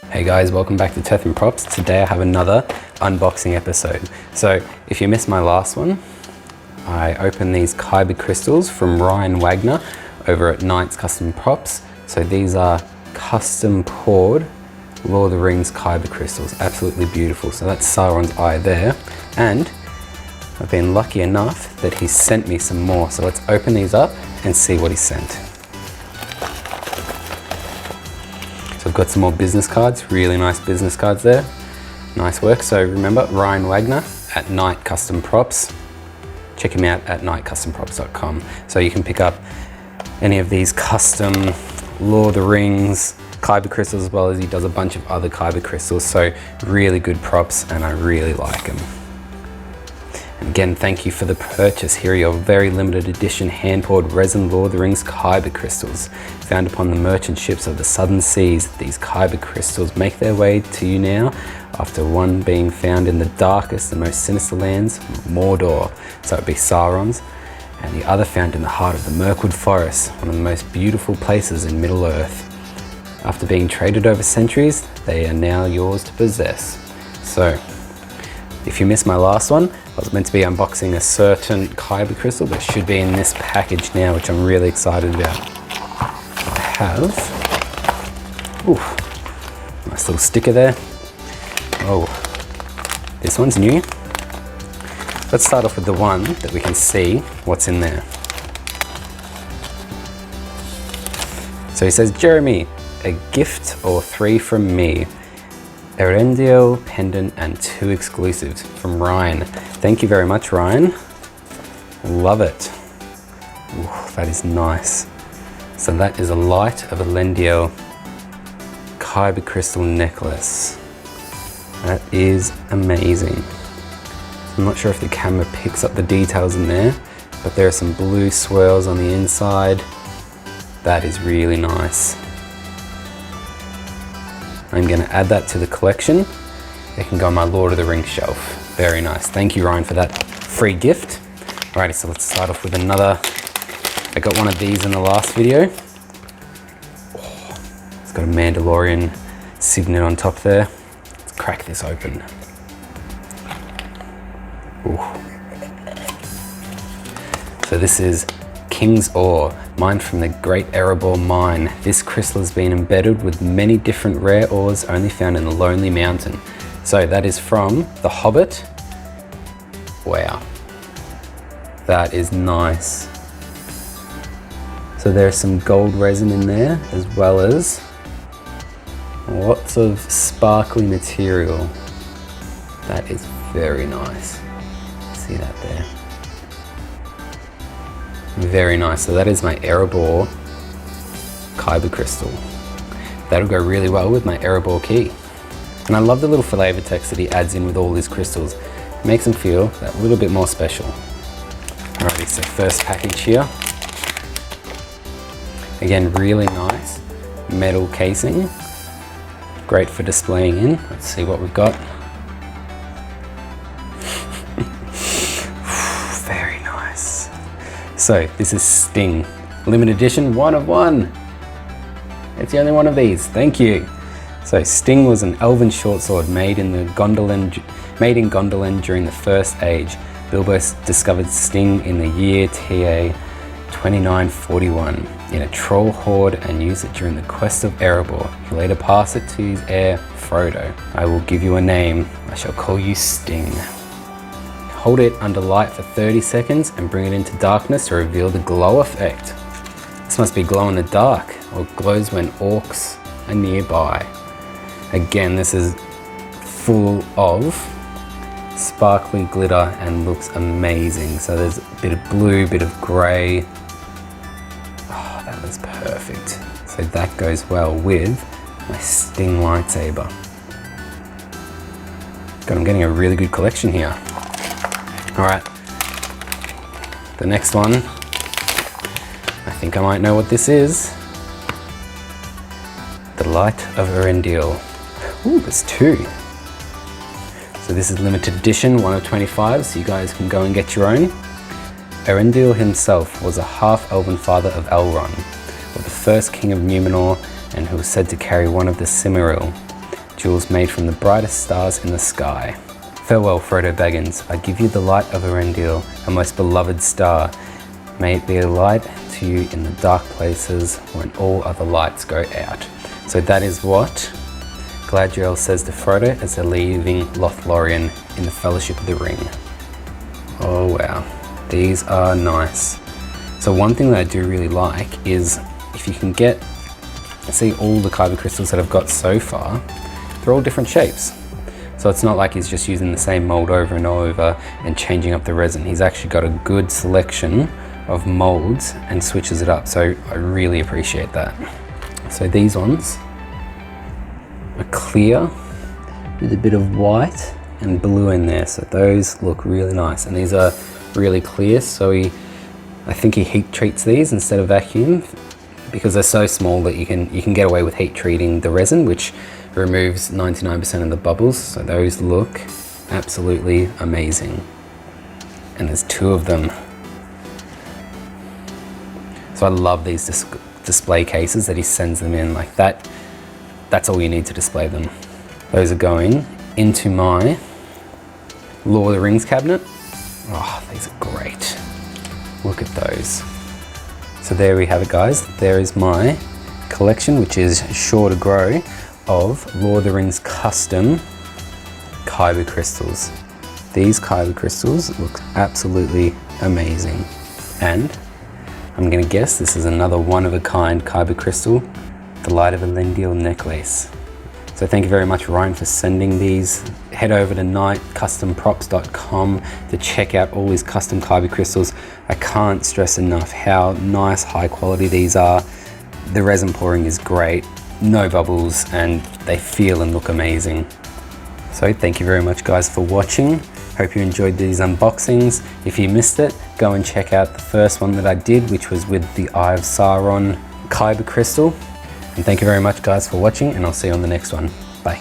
Hey guys, welcome back to Tethan Props. Today I have another unboxing episode. So if you missed my last one, I opened these Kyber crystals from Ryan Wagner over at Knights Custom Props. So these are custom poured Lord of the Rings Kyber crystals. Absolutely beautiful. So that's Sauron's eye there. And I've been lucky enough that he sent me some more. So let's open these up and see what he sent. So I've got some more business cards, really nice business cards there. Nice work. So remember, Ryan Wagner at Knight Custom Props. Check him out at knightcustomprops.com. So you can pick up any of these custom Lord of the Rings Kyber crystals, as well as he does a bunch of other Kyber crystals. So really good props and I really like them. And again, thank you for the purchase. Here are your very limited edition hand-poured resin Lord of the Rings Kyber crystals. Found upon the merchant ships of the southern seas, these Kyber crystals make their way to you now, after one being found in the darkest and most sinister lands, Mordor, so it'd be Sauron's, and the other found in the heart of the Mirkwood Forest, one of the most beautiful places in Middle-earth. After being traded over centuries, they are now yours to possess. So, if you missed my last one, I was meant to be unboxing a certain Kyber crystal, but it should be in this package now, which I'm really excited about. I have, nice little sticker there. Oh, this one's new. Let's start off with the one that we can see what's in there. So he says, Jeremy, a gift or 3 from me. Erendil pendant and 2 exclusives from Ryan. Thank you very much, Ryan. Love it. Ooh, that is nice. So that is a Light of Elendil Kyber crystal necklace. That is amazing. I'm not sure if the camera picks up the details in there, but there are some blue swirls on the inside. That is really nice. I'm going to add that to the collection. It can go on my Lord of the Rings shelf. Very nice. Thank you, Ryan, for that free gift. Alrighty, so let's start off with another. I got one of these in the last video. Oh, it's got a Mandalorian signet on top there. Let's crack this open. Ooh. So this is King's Ore, mined from the Great Erebor mine. This crystal has been embedded with many different rare ores only found in the Lonely Mountain. So that is from The Hobbit. Wow, that is nice. So there's some gold resin in there, as well as lots of sparkly material. That is very nice. See that there? Very nice. So that is my Erebor Kyber crystal. That'll go really well with my Erebor key. And I love the little flavor text that he adds in with all his crystals. It makes them feel that little bit more special. Alrighty, so first package here. Again, really nice metal casing. Great for displaying in. Let's see what we've got. Very nice. So this is Sting, limited edition, 1 of 1. It's the only one of these, thank you. So Sting was an elven short sword made in Gondolin during the First Age. Bilbo discovered Sting in the year TA 2941 in a troll horde and used it during the quest of Erebor. He later passed it to his heir, Frodo. I will give you a name, I shall call you Sting. Hold it under light for 30 seconds and bring it into darkness to reveal the glow effect. This must be glow in the dark, or glows when orcs are nearby. Again, this is full of sparkly glitter and looks amazing. So there's a bit of blue, bit of grey. Oh, that was perfect. So that goes well with my Sting lightsaber. God, I'm getting a really good collection here. Alright, the next one, I think I might know what this is. The Light of Erendil. Ooh, there's 2. So this is limited edition, 1 of 25, so you guys can go and get your own. Erendil himself was a half-elven father of Elrond, or the first king of Numenor, and who was said to carry one of the Silmaril. jewels made from the brightest stars in the sky. Farewell, Frodo Baggins. I give you the light of Erendil, our most beloved star. May it be a light to you in the dark places when all other lights go out. So that is what Galadriel says to Frodo as they're leaving Lothlorien in the Fellowship of the Ring. Oh wow, these are nice. So one thing that I do really like is if you can see all the Kyber crystals that I've got so far, they're all different shapes. So it's not like he's just using the same mold over and over and changing up the resin. He's actually got a good selection of molds and switches it up. So I really appreciate that. So these ones are clear with a bit of white and blue in there. So those look really nice. And these are really clear. So I think he heat treats these instead of vacuum because they're so small that you can get away with heat treating the resin, which removes 99% of the bubbles. So those look absolutely amazing. And there's 2 of them. So I love these display cases that he sends them in like that. That's all you need to display them. Those are going into my Lord of the Rings cabinet. Oh, these are great. Look at those. So there we have it, guys. There is my collection, which is sure to grow, of Lord of the Rings custom Kyber crystals. These Kyber crystals look absolutely amazing. And I'm gonna guess this is another one-of-a-kind Kyber crystal, the Light of Elendil necklace. So thank you very much, Ryan, for sending these. Head over to nightcustomprops.com to check out all these custom Kyber crystals. I can't stress enough how nice, high quality these are. The resin pouring is great, no bubbles, and they feel and look amazing. So thank you very much, guys, for watching. Hope you enjoyed these unboxings. If you missed it, go and check out the first one that I did, which was with the Eye of Sauron Kyber crystal. And thank you very much, guys, for watching, and I'll see you on the next one. Bye.